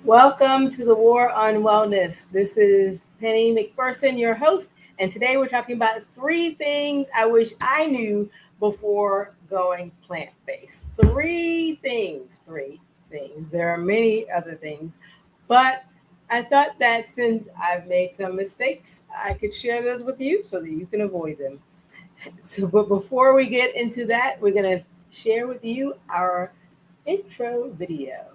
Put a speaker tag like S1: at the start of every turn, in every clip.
S1: Welcome to the War on Wellness. This is Penny McPherson, your host, and today we're talking about three things I wish I knew before going plant based. Three things. There are many other things, but I thought that since I've made some mistakes, I could share those with you so that you can avoid them. But before we get into that, we're going to share with you our intro video.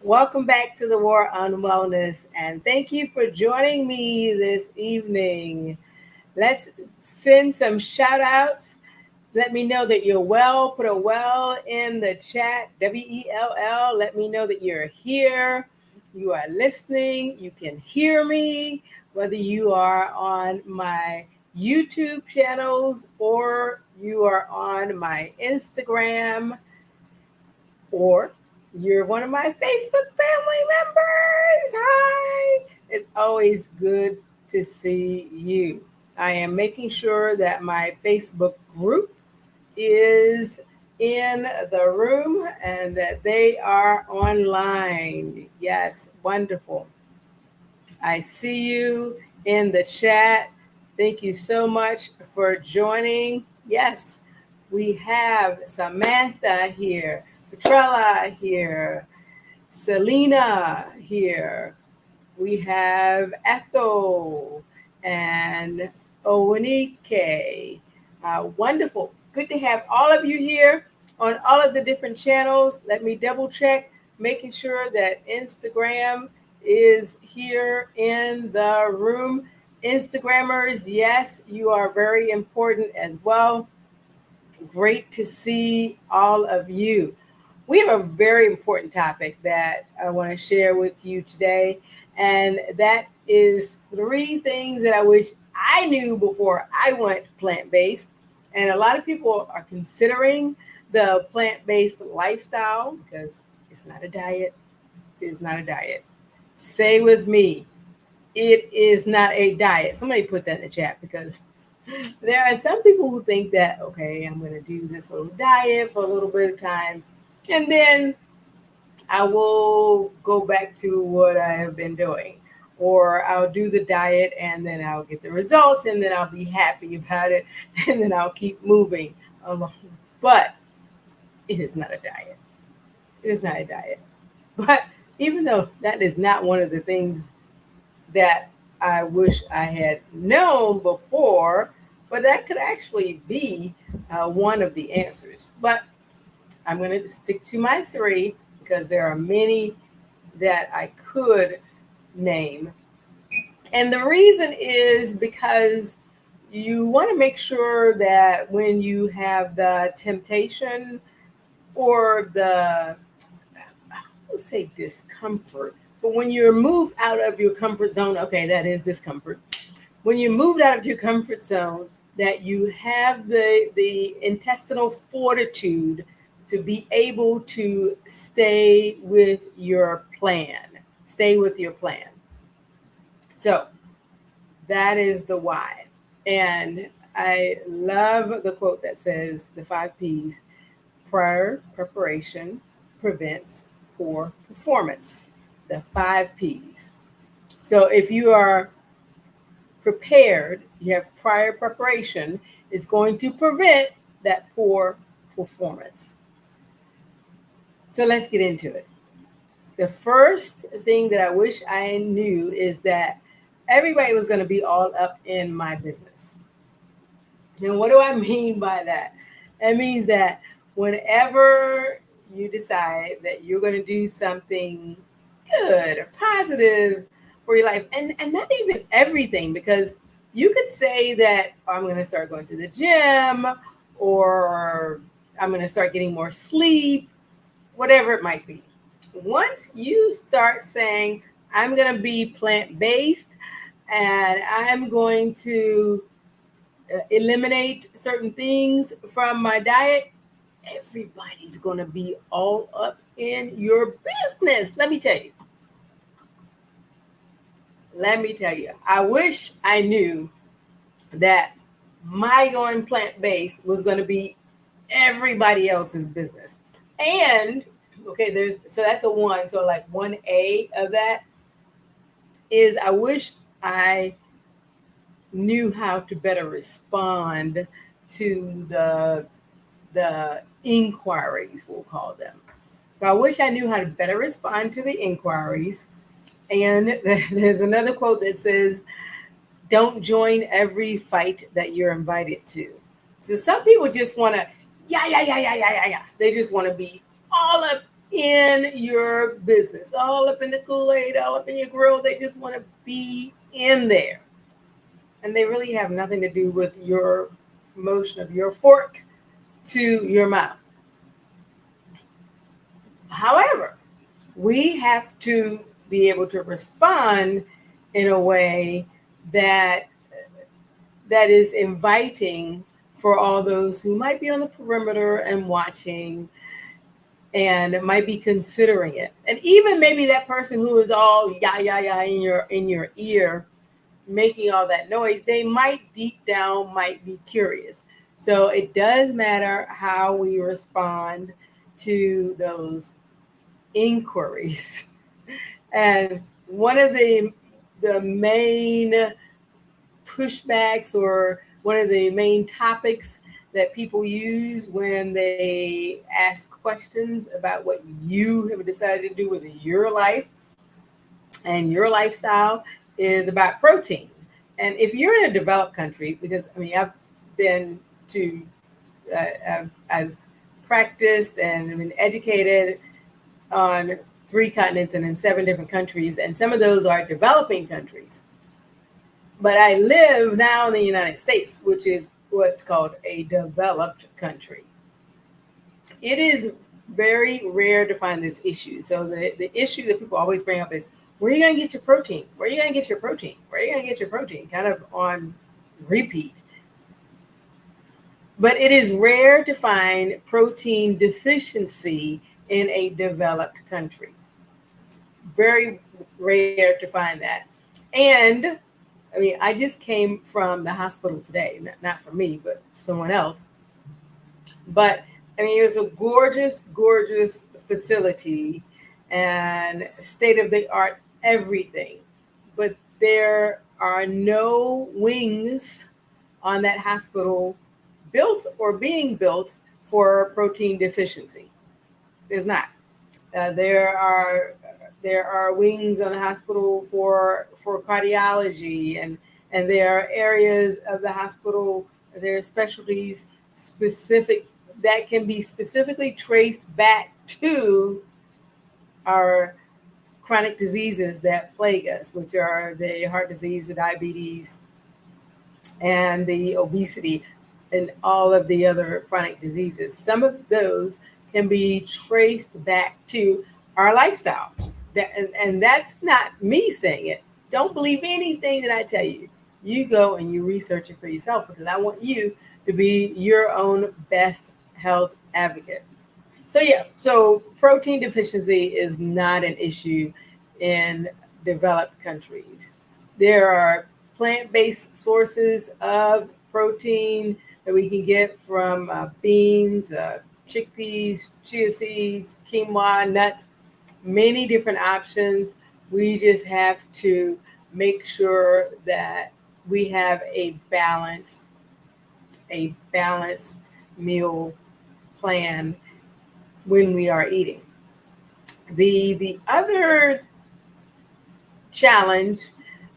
S1: Welcome back to the War on Wellness, and thank you for joining me this evening. Let's send some shout outs. Let me know that you're well. Put a well in the chat, WELL. Let me know that you're here. You are listening. You can hear me, whether you are on my YouTube channels or you are on my Instagram or you're one of my Facebook family members. Hi. It's always good to see you. I am making sure that my Facebook group is in the room and that they are online. Yes, wonderful. I see you in the chat. Thank you so much for joining. Yes, we have Samantha here, Petrella here, Selena here. We have Ethel and Owenike. Wonderful. Good to have all of you here on all of the different channels. Let me double check, making sure that Instagram is here in the room. Instagrammers, yes, you are very important as well. Great to see all of you. We have a very important topic that I want to share with you today, and that is three things that I wish I knew before I went plant based. And a lot of people are considering the plant based lifestyle because it's not a diet. It is not a diet. Say with me, it is not a diet. Somebody put that in the chat because there are some people who think that, okay, I'm going to do this little diet for a little bit of time, and then I will go back to what I have been doing. Or I'll do the diet and then I'll get the results and then I'll be happy about it and then I'll keep moving along. But it is not a diet. It is not a diet. But even though that is not one of the things that I wish I had known before, but that could actually be one of the answers. But I'm going to stick to my three because there are many that I could name. And the reason is because you want to make sure that when you have the temptation or the, let's say discomfort, but when you're moved out of your comfort zone, okay, that is discomfort. When you're moved out of your comfort zone, that you have the intestinal fortitude to be able to stay with your plan. Stay with your plan. So that is the why. And I love the quote that says the 5 P's: prior preparation prevents poor performance. The 5 P's. So if you are prepared, you have prior preparation, is going to prevent that poor performance. So let's get into it. The first thing that I wish I knew is that everybody was going to be all up in my business. And what do I mean by that? It means that whenever you decide that you're going to do something good or positive for your life, and not even everything, because you could say that, "Oh, I'm going to start going to the gym, or I'm going to start getting more sleep," whatever it might be. Once you start saying, "I'm going to be plant based and I'm going to eliminate certain things from my diet," everybody's going to be all up in your business. Let me tell you. Let me tell you. I wish I knew that my going plant based was going to be everybody else's business. And okay, so that's a one. So like 1A of that is I wish I knew how to better respond to the inquiries, we'll call them. So I wish I knew how to better respond to the inquiries. And there's another quote that says, "Don't join every fight that you're invited to." So some people just want to, yeah, yeah, yeah, yeah, yeah, yeah, yeah. They just want to be all up in your business, all up in the Kool-Aid, all up in your grill. They just want to be in there. And they really have nothing to do with your motion of your fork to your mouth. However, we have to be able to respond in a way that is inviting for all those who might be on the perimeter and watching and might be considering it. And even maybe that person who is all yeah yeah yeah in your ear making all that noise, they might deep down might be curious. So it does matter how we respond to those inquiries. And one of the main pushbacks, or one of the main topics that people use when they ask questions about what you have decided to do with your life and your lifestyle, is about protein. And if you're in a developed country, because I mean, I've been to, I've practiced and been educated on 3 continents and in 7 different countries, and some of those are developing countries. But I live now in the United States, which is what's called a developed country. It is very rare to find this issue. So the issue that people always bring up is, where are you going to get your protein? Where are you going to get your protein? Where are you going to get your protein? Kind of on repeat. But it is rare to find protein deficiency in a developed country. Very rare to find that. And I mean, I just came from the hospital today, not for me, but someone else. But I mean, it was a gorgeous, gorgeous facility and state of the art everything. But there are no wings on that hospital built or being built for protein deficiency. There's not. There are wings on the hospital for cardiology, and there are areas of the hospital, there are specialties specific that can be specifically traced back to our chronic diseases that plague us, which are the heart disease, the diabetes, and the obesity, and all of the other chronic diseases. Some of those can be traced back to our lifestyle. And that's not me saying it. Don't believe anything that I tell you. You go and you research it for yourself, because I want you to be your own best health advocate. So yeah, so protein deficiency is not an issue in developed countries. There are plant-based sources of protein that we can get from beans, chickpeas, chia seeds, quinoa, nuts, many different options. We just have to make sure that we have a balanced meal plan when we are eating. The other challenge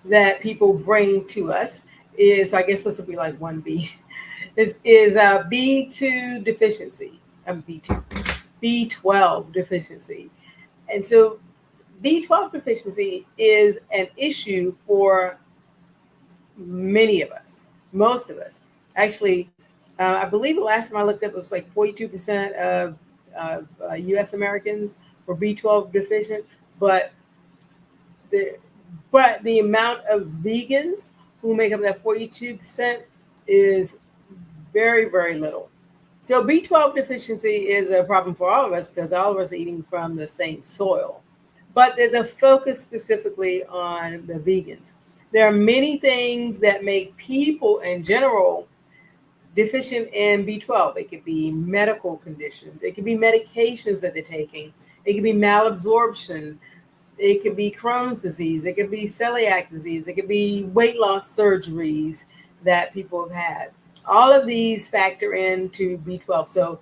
S1: that people bring to us is, I guess this will be like 1B, is B2 deficiency. B2, B12 deficiency. And so B12 deficiency is an issue for many of us, most of us. Actually, I believe the last time I looked up, it was like 42% of U.S. Americans were B12 deficient, but the the amount of vegans who make up that 42% is very, very little. So B12 deficiency is a problem for all of us because all of us are eating from the same soil. But there's a focus specifically on the vegans. There are many things that make people in general deficient in B12. It could be medical conditions. It could be medications that they're taking. It could be malabsorption. It could be Crohn's disease. It could be celiac disease. It could be weight loss surgeries that people have had. All of these factor into B12. So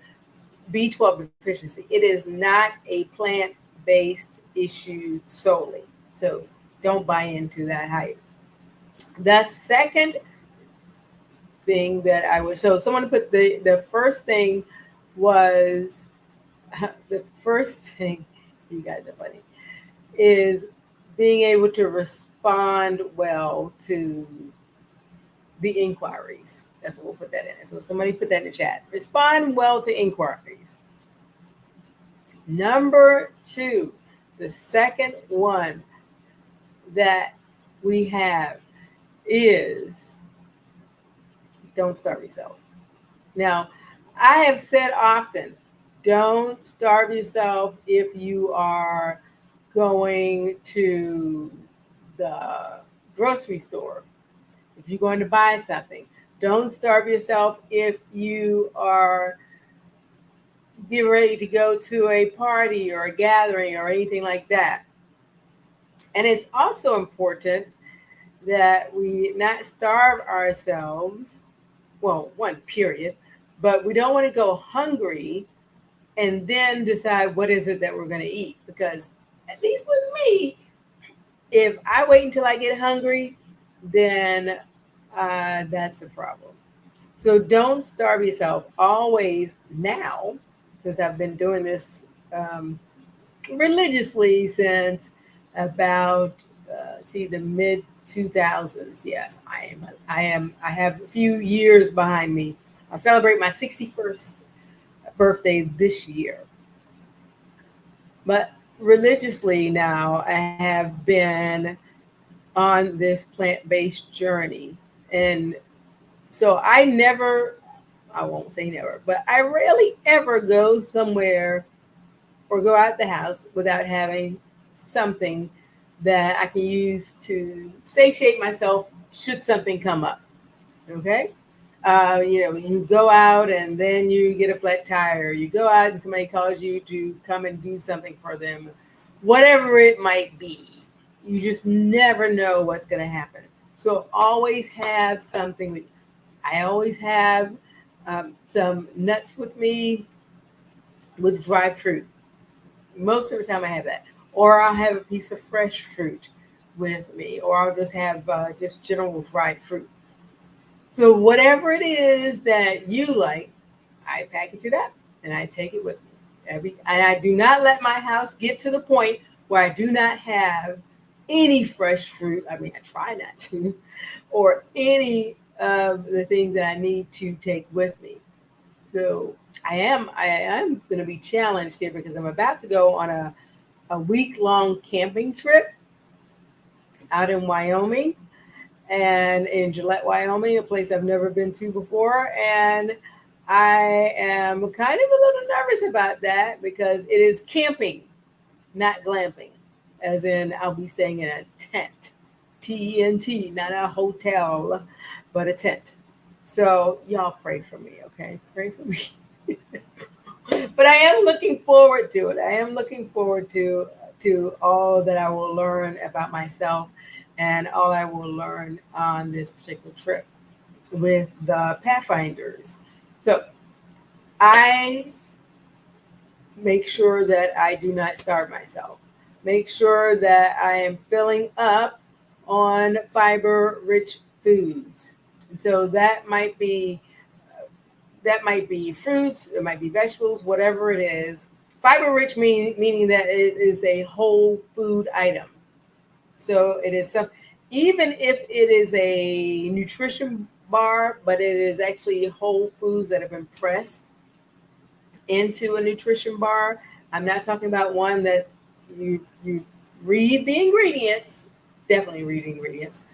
S1: B12 deficiency, it is not a plant-based issue solely. So don't buy into that hype. The second thing that I would, so someone put the first thing was, the first thing, you guys are funny, is being able to respond well to the inquiries. That's what we'll put that in. So somebody put that in the chat. Respond well to inquiries. Number two, the second one that we have is don't starve yourself. Now, I have said often, don't starve yourself if you are going to the grocery store, if you're going to buy something. Don't starve yourself if you are getting ready to go to a party or a gathering or anything like that. And it's also important that we not starve ourselves, well, one, period, but we don't want to go hungry and then decide what is it that we're going to eat. Because at least with me, if I wait until I get hungry, then that's a problem. So don't starve yourself. Always now, since I've been doing this religiously since about the mid 2000s. Yes, I have a few years behind me. I'll celebrate my 61st birthday this year. But religiously now, I have been on this plant-based journey. And so I won't say never, but I rarely ever go somewhere or go out the house without having something that I can use to satiate myself should something come up. Okay. You go out and then you get a flat tire. You go out and somebody calls you to come and do something for them, whatever it might be. You just never know what's going to happen. So always have something. I always have some nuts with me with dried fruit. Most of the time I have that. Or I'll have a piece of fresh fruit with me. Or I'll just have just general dried fruit. So whatever it is that you like, I package it up and I take it with me. And I do not let my house get to the point where I do not have any fresh fruit. I mean, I try not to, or any of the things that I need to take with me. So I am going to be challenged here because I'm about to go on a week-long camping trip out in Wyoming and in Gillette, Wyoming, a place I've never been to before. And I am kind of a little nervous about that because it is camping, not glamping, as in I'll be staying in a tent, T-E-N-T, not a hotel, but a tent. So y'all pray for me, okay? Pray for me. But I am looking forward to it. I am looking forward to all that I will learn about myself and all I will learn on this particular trip with the Pathfinders. So I make sure that I do not starve myself. Make sure that I am filling up on fiber-rich foods. And so that might be that might be fruits, it might be vegetables, whatever it is. Fiber rich meaning that it is a whole food item. So it is some, even if it is a nutrition bar, but it is actually whole foods that have been pressed into a nutrition bar. I'm not talking about one that you read the ingredients, definitely read ingredients.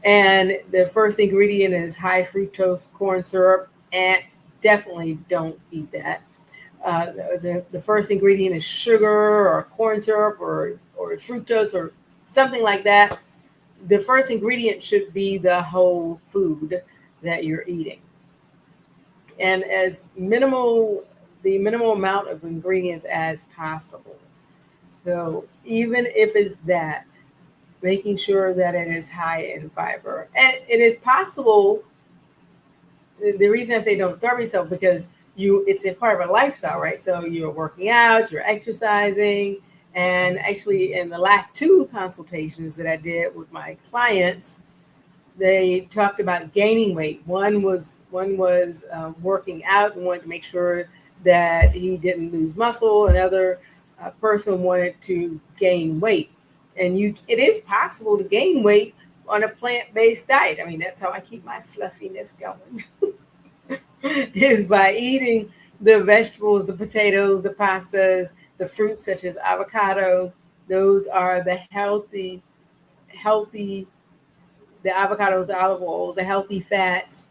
S1: And the first ingredient is high fructose corn syrup, and definitely don't eat that. The first ingredient is sugar or corn syrup or fructose or something like that. The first ingredient should be the whole food that you're eating. And as the minimal amount of ingredients as possible. So even if it's that, making sure that it is high in fiber. And it is possible. The reason I say don't starve yourself, because it's a part of a lifestyle, right? So you're working out, you're exercising. And actually in the last 2 consultations that I did with my clients, they talked about gaining weight. One was working out and wanted to make sure that he didn't lose muscle. Another person wanted to gain weight. And it is possible to gain weight on a plant-based diet. I mean, that's how I keep my fluffiness going, is by eating the vegetables, the potatoes, the pastas, the fruits such as avocado. Those are the healthy, the avocados, the olive oils, the healthy fats,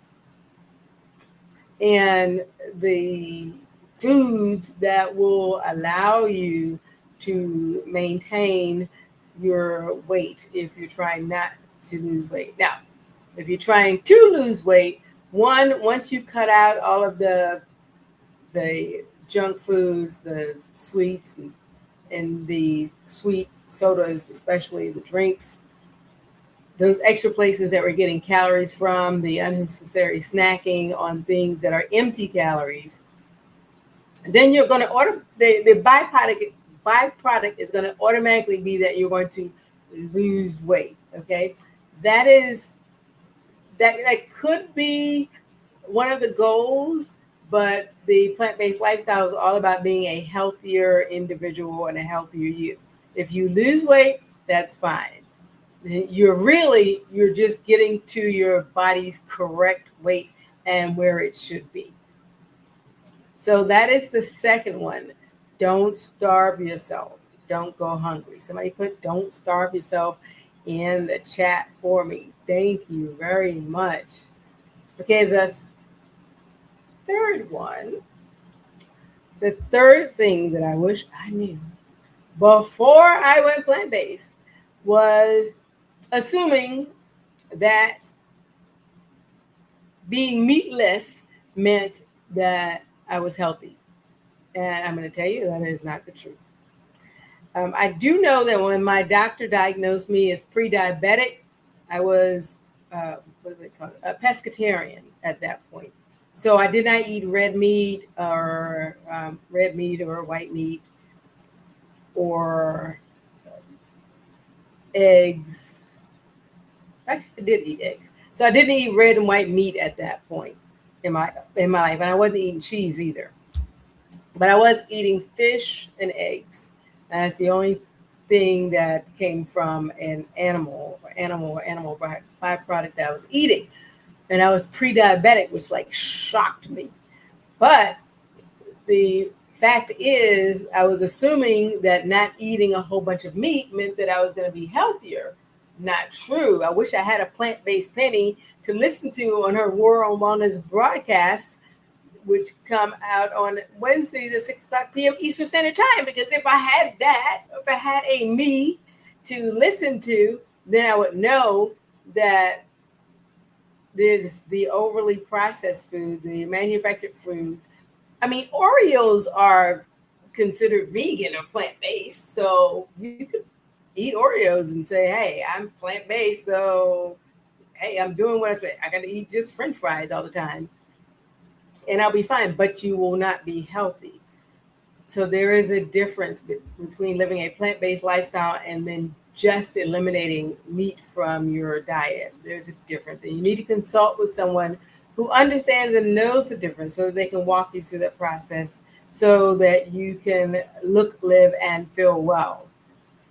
S1: and the foods that will allow you to maintain your weight if you're trying not to lose weight. Now, if you're trying to lose weight, once you cut out all of the junk foods, the sweets, and the sweet sodas, especially the drinks, those extra places that we're getting calories from, the unnecessary snacking on things that are empty calories, then you're going to the byproduct is going to automatically be that you're going to lose weight. Okay, that could be one of the goals, but the plant-based lifestyle is all about being a healthier individual and a healthier you. If you lose weight, that's fine. You're just getting to your body's correct weight and where it should be. So that is the second one. Don't starve yourself. Don't go hungry. Somebody put "don't starve yourself" in the chat for me. Thank you very much. Okay, the third one. The third thing that I wish I knew before I went plant-based was assuming that being meatless meant that I was healthy. And I'm going to tell you that is not the truth. I do know that when my doctor diagnosed me as pre-diabetic, I was, what do they call it? A pescatarian at that point. So I did not eat red meat or white meat or eggs. Actually, I did eat eggs. So I didn't eat red and white meat at that point in my life. And I wasn't eating cheese either. But I was eating fish and eggs. And that's the only thing that came from an animal byproduct that I was eating. And I was pre-diabetic, which shocked me. But the fact is, I was assuming that not eating a whole bunch of meat meant that I was going to be healthier. Not true. I wish I had a plant-based Penny to listen to on her War on Wellness broadcast, which come out on Wednesdays at 6 o'clock p.m. Eastern Standard Time. Because if I had a me to listen to, then I would know that there's the overly processed food, the manufactured foods. I mean, Oreos are considered vegan or plant-based. So you could eat Oreos and say, hey, I'm plant-based. So, hey, I'm doing what I say. I got to eat just French fries all the time. And I'll be fine, but you will not be healthy. So there is a difference between living a plant-based lifestyle and then just eliminating meat from your diet. There's a difference. And you need to consult with someone who understands and knows the difference so they can walk you through that process so that you can look, live, and feel well.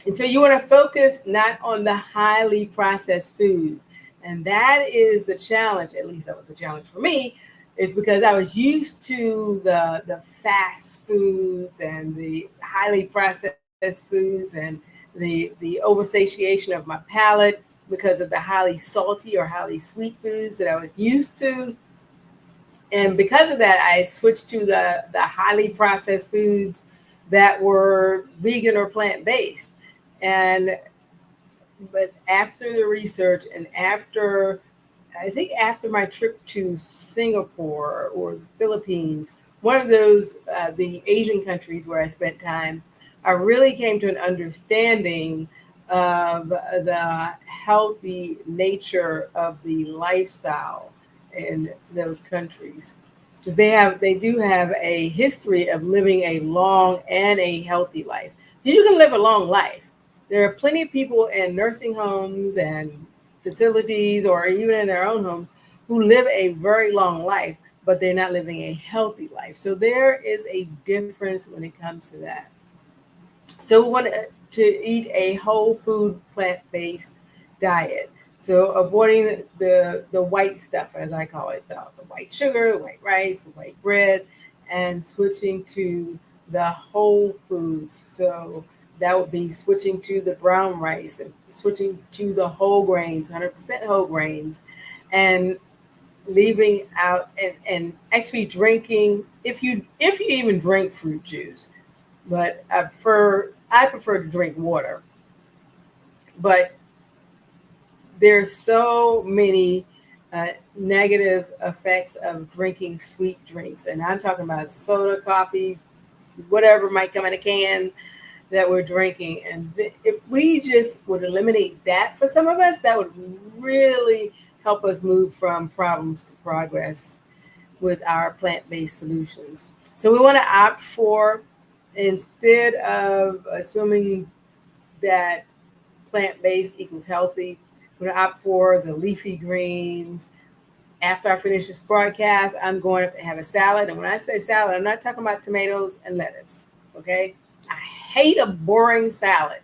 S1: And so you want to focus not on the highly processed foods. And that is the challenge, at least that was a challenge for me, is because I was used to the fast foods and the highly processed foods and the oversatiation of my palate because of the highly salty or highly sweet foods that I was used to. And because of that, I switched to the highly processed foods that were vegan or plant-based. And but after the research and after, I think after my trip to Singapore or the Philippines, one of those the Asian countries where I spent time, I really came to an understanding of the healthy nature of the lifestyle in those countries, because they do have a history of living a long and a healthy life. You can live a long life. There are plenty of people in nursing homes and facilities or even in their own homes who live a very long life, but they're not living a healthy life. So there is a difference when it comes to that. So we want to eat a whole food plant-based diet. So avoiding the white stuff, as I call it, the white sugar, the white rice, the white bread, and switching to the whole foods. So that would be switching to the brown rice and switching to the whole grains, 100% whole grains, and leaving out and actually drinking, if you even drink fruit juice, but I prefer to drink water. But there's so many negative effects of drinking sweet drinks, and I'm talking about soda, coffee, whatever might come in a can that we're drinking. And if we just would eliminate that for some of us, that would really help us move from problems to progress with our plant-based solutions. So we want to opt for, instead of assuming that plant-based equals healthy, we're going to opt for the leafy greens. After I finish this broadcast, I'm going to have a salad. And when I say salad, I'm not talking about tomatoes and lettuce. Okay? I hate a boring salad.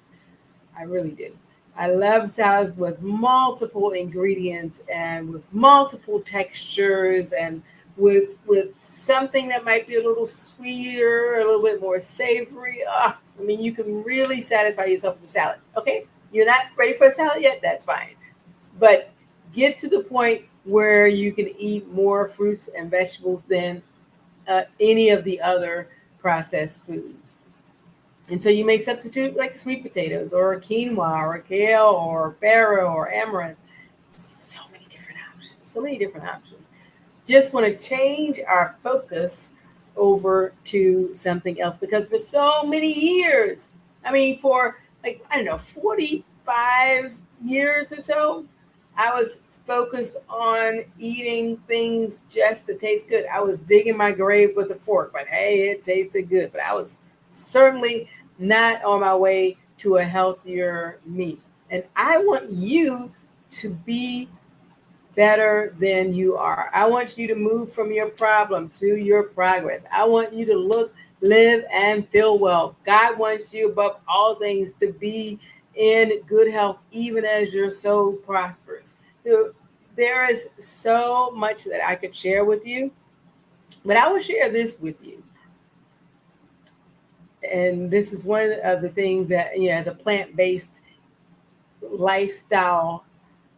S1: I really do. I love salads with multiple ingredients and with multiple textures and with something that might be a little sweeter, a little bit more savory. I mean, you can really satisfy yourself with a salad. Okay? You're not ready for a salad yet? That's fine. But get to the point where you can eat more fruits and vegetables than any of the other processed foods. And so you may substitute like sweet potatoes or quinoa or kale or farro or amaranth. So many different options. So many different options. Just want to change our focus over to something else, because for so many years, I mean, for like, I don't know, 45 years or so, I was focused on eating things just to taste good. I was digging my grave with a fork, but hey, it tasted good. But I was certainly not on my way to a healthier me. And I want you to be better than you are. I want you to move from your problem to your progress. I want you to look, live, and feel well. God wants you above all things to be in good health, even as your soul prospers. So there is so much that I could share with you, but I will share this with you. And this is one of the things that, as a plant-based lifestyle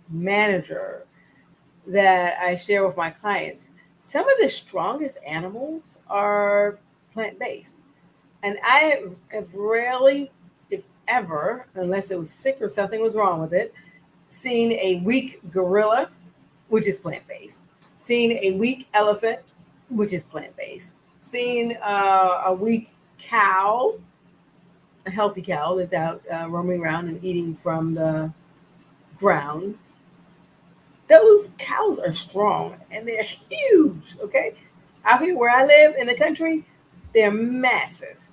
S1: manager, that I share with my clients. Some of the strongest animals are plant-based. And I have rarely, if ever, unless it was sick or something was wrong with it, seen a weak gorilla, which is plant-based, seen a weak elephant, which is plant-based, seen a weak cow, a healthy cow that's out roaming around and eating from the ground. Those cows are strong and they're huge. Okay. Out here where I live in the country, they're massive.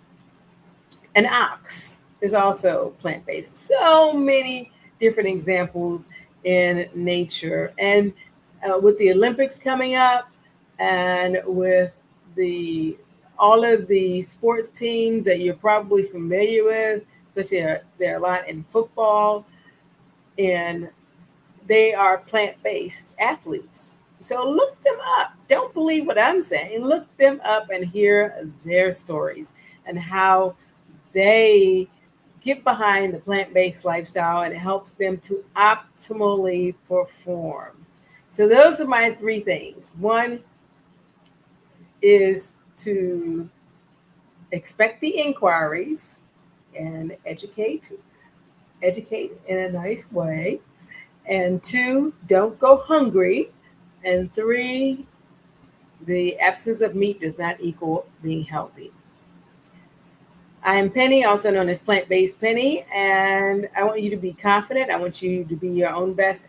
S1: An ox is also plant based. So many different examples in nature. And with the Olympics coming up and with all of the sports teams that you're probably familiar with, especially there are a lot in football, and they are plant-based athletes. So look them up. Don't believe what I'm saying. Look them up and hear their stories and how they get behind the plant-based lifestyle and it helps them to optimally perform. So those are my three things. One is to expect the inquiries and educate in a nice way. And two, don't go hungry. And three, the absence of meat does not equal being healthy. I am Penny, also known as Plant Based Penny, and I want you to be confident. I want you to be your own best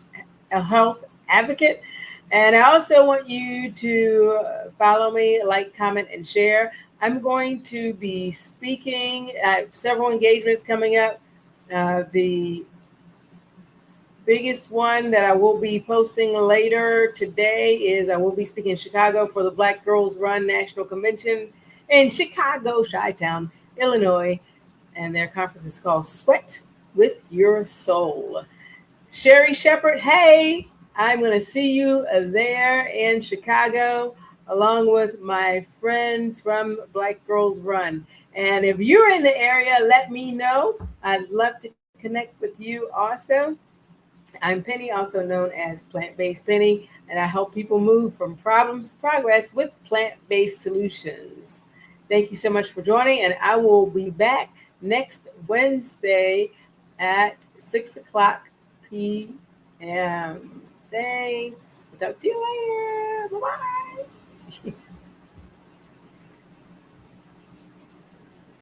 S1: health advocate. And I also want you to follow me, like, comment, and share. I'm going to be speaking. I have several engagements coming up. The biggest one that I will be posting later today is I will be speaking in Chicago for the Black Girls Run National Convention in Chicago, Chi-Town, Illinois. And their conference is called Sweat with Your Soul. Sherry Shepherd, hey, I'm going to see you there in Chicago along with my friends from Black Girls Run. And if you're in the area, let me know. I'd love to connect with you also. I'm Penny, also known as Plant Based Penny, and I help people move from problems to progress with plant-based solutions. Thank you so much for joining, and I will be back next Wednesday at 6 o'clock p.m. Thanks. Talk to you later. Bye-bye.